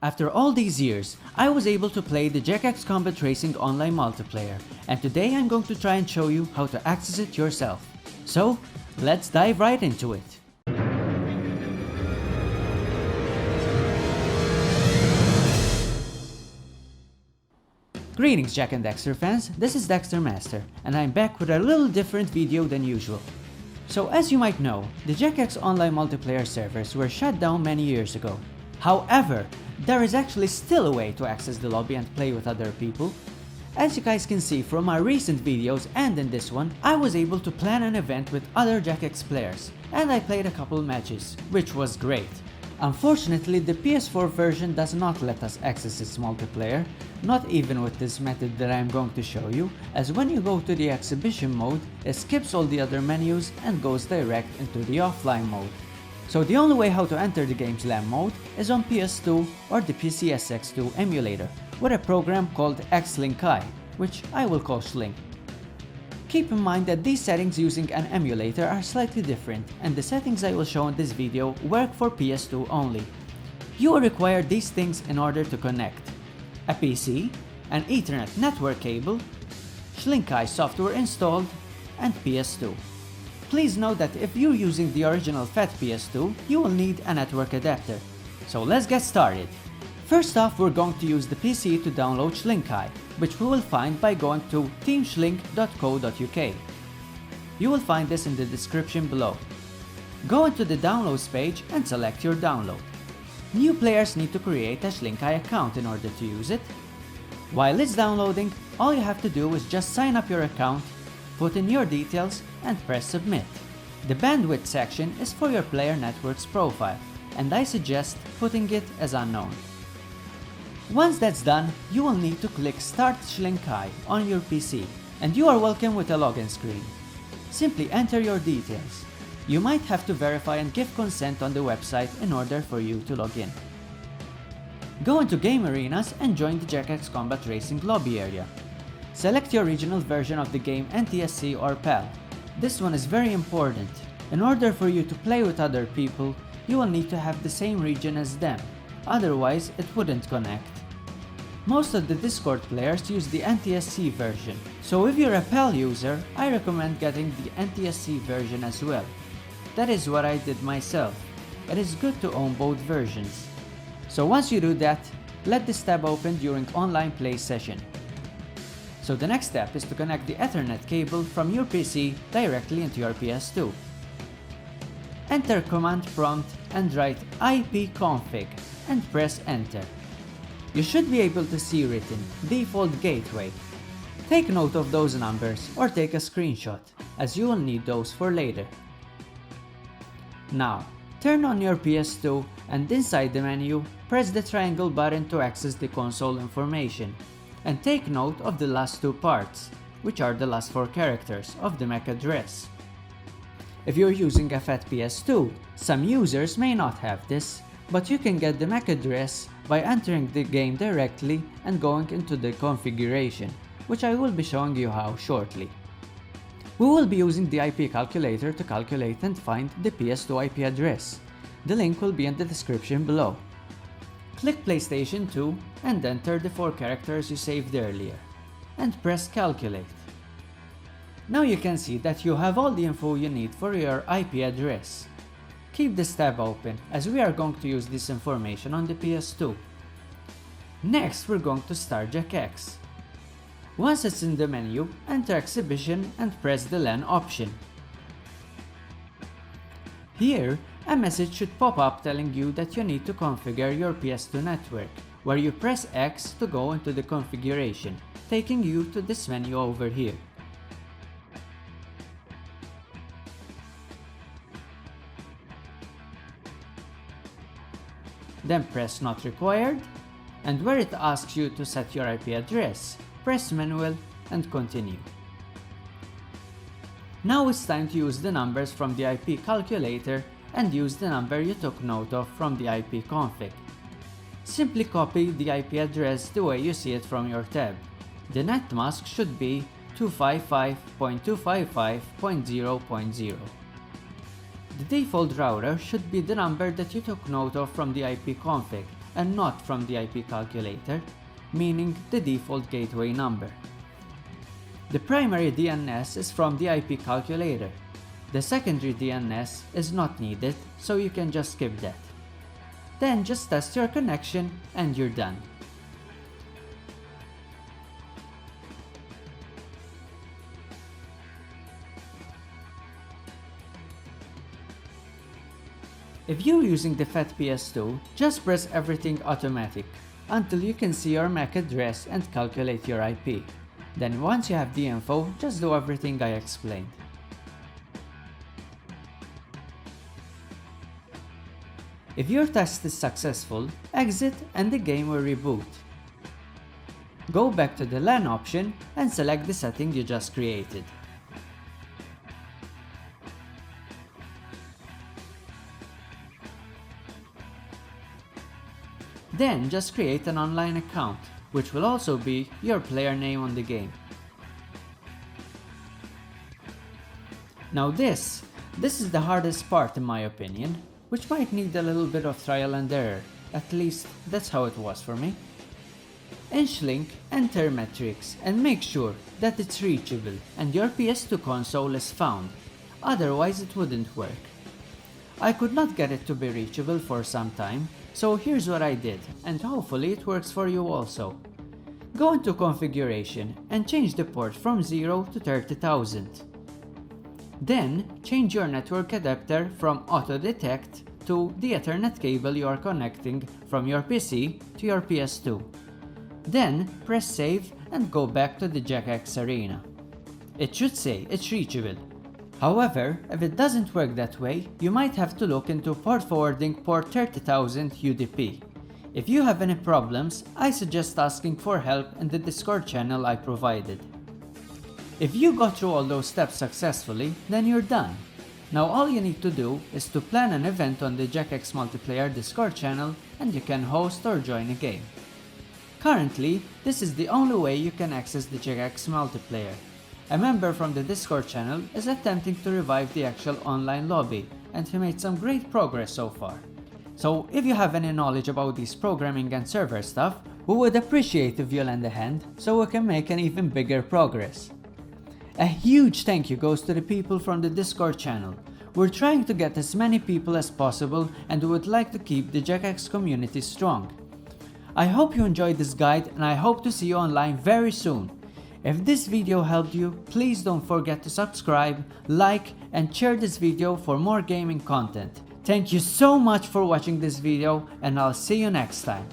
After all these years, I was able to play the Jak X Combat Racing online multiplayer, and today I'm going to try and show you how to access it yourself. So, let's dive right into it. Greetings Jak and Dexter fans, this is Dexter Master, and I'm back with a little different video than usual. So as you might know, the Jak X online multiplayer servers were shut down many years ago. However, there is actually still a way to access the lobby and play with other people. As you guys can see from my recent videos and in this one, I was able to plan an event with other Jak X players, and I played a couple matches, which was great. Unfortunately, the PS4 version does not let us access its multiplayer, not even with this method that I am going to show you, as when you go to the exhibition mode, it skips all the other menus and goes direct into the offline mode. So the only way how to enter the game's LAN mode is on PS2 or the PCSX2 emulator, with a program called XLink Kai, which I will call XLink. Keep in mind that these settings using an emulator are slightly different, and the settings I will show in this video work for PS2 only. You will require these things in order to connect: a PC, an Ethernet network cable, XLink Kai software installed, and PS2. Please note that if you're using the original FAT PS2, you will need a network adapter. So let's get started. First off, we're going to use the PC to download XLink Kai, which we will find by going to teamxlink.co.uk. You will find this in the description below. Go into the downloads page and select your download. New players need to create a XLink Kai account in order to use it. While it's downloading, all you have to do is just sign up your account, put in your details, and press submit. The bandwidth section is for your player network's profile, and I suggest putting it as unknown. Once that's done, you will need to click Start XLink Kai on your PC, and you are welcome with a login screen. Simply enter your details. You might have to verify and give consent on the website in order for you to log in. Go into Game Arenas and join the Jak X Combat Racing lobby area. Select your regional version of the game NTSC or PAL. This one is very important. In order for you to play with other people, you will need to have the same region as them, otherwise it wouldn't connect. Most of the Discord players use the NTSC version, so if you're a PAL user, I recommend getting the NTSC version as well. That is what I did myself. It is good to own both versions. So once you do that, let this tab open during online play session. So the next step is to connect the Ethernet cable from your PC directly into your PS2. Enter command prompt and write ipconfig and press enter. You should be able to see written default gateway. Take note of those numbers or take a screenshot, as you will need those for later. Now, turn on your PS2 and inside the menu, press the triangle button to access the console information. And take note of the last two parts, which are the last 4 characters of the MAC address. If you're using a FAT PS2, some users may not have this, but you can get the MAC address by entering the game directly and going into the configuration, which I will be showing you how shortly. We will be using the IP calculator to calculate and find the PS2 IP address. The link will be in the description below. Click PlayStation 2 and enter the 4 characters you saved earlier, and press calculate. Now you can see that you have all the info you need for your IP address. Keep this tab open, as we are going to use this information on the PS2. Next, we're going to start Jak X. Once it's in the menu, enter Exhibition and press the LAN option. Here, a message should pop up telling you that you need to configure your PS2 network, where you press X to go into the configuration, taking you to this menu over here. Then press Not Required, and where it asks you to set your IP address, press Manual and Continue. Now it's time to use the numbers from the IP calculator and use the number you took note of from the IP config. Simply copy the IP address the way you see it from your tab. The net mask should be 255.255.0.0. The default router should be the number that you took note of from the IP config, and not from the IP calculator, meaning the default gateway number. The primary DNS is from the IP calculator. The secondary DNS is not needed, so you can just skip that. Then just test your connection and you're done. If you're using the FAT PS2, just press everything automatic until you can see your MAC address and calculate your IP. Then once you have the info, just do everything I explained. If your test is successful, exit and the game will reboot. Go back to the LAN option and select the setting you just created. Then just create an online account, which will also be your player name on the game. Now this is the hardest part in my opinion, which might need a little bit of trial and error, at least that's how it was for me. XLink, enter metrics and make sure that it's reachable and your PS2 console is found, otherwise it wouldn't work. I could not get it to be reachable for some time, so here's what I did, and hopefully it works for you also. Go into configuration and change the port from 0 to 30,000. Then change your network adapter from auto detect to the Ethernet cable you are connecting from your PC to your PS2. Then press save and go back to the Jak X arena. It should say it's reachable. However, if it doesn't work that way, you might have to look into port forwarding port 30,000 UDP. If you have any problems, I suggest asking for help in the Discord channel I provided. If you got through all those steps successfully, then you're done. Now all you need to do is to plan an event on the Jak X Multiplayer Discord channel and you can host or join a game. Currently, this is the only way you can access the Jak X Multiplayer. A member from the Discord channel is attempting to revive the actual online lobby, and he made some great progress so far. So if you have any knowledge about these programming and server stuff, we would appreciate if you lend a hand so we can make an even bigger progress. A huge thank you goes to the people from the Discord channel. We're trying to get as many people as possible and we would like to keep the Jak X community strong. I hope you enjoyed this guide and I hope to see you online very soon. If this video helped you, please don't forget to subscribe, like and share this video for more gaming content. Thank you so much for watching this video and I'll see you next time.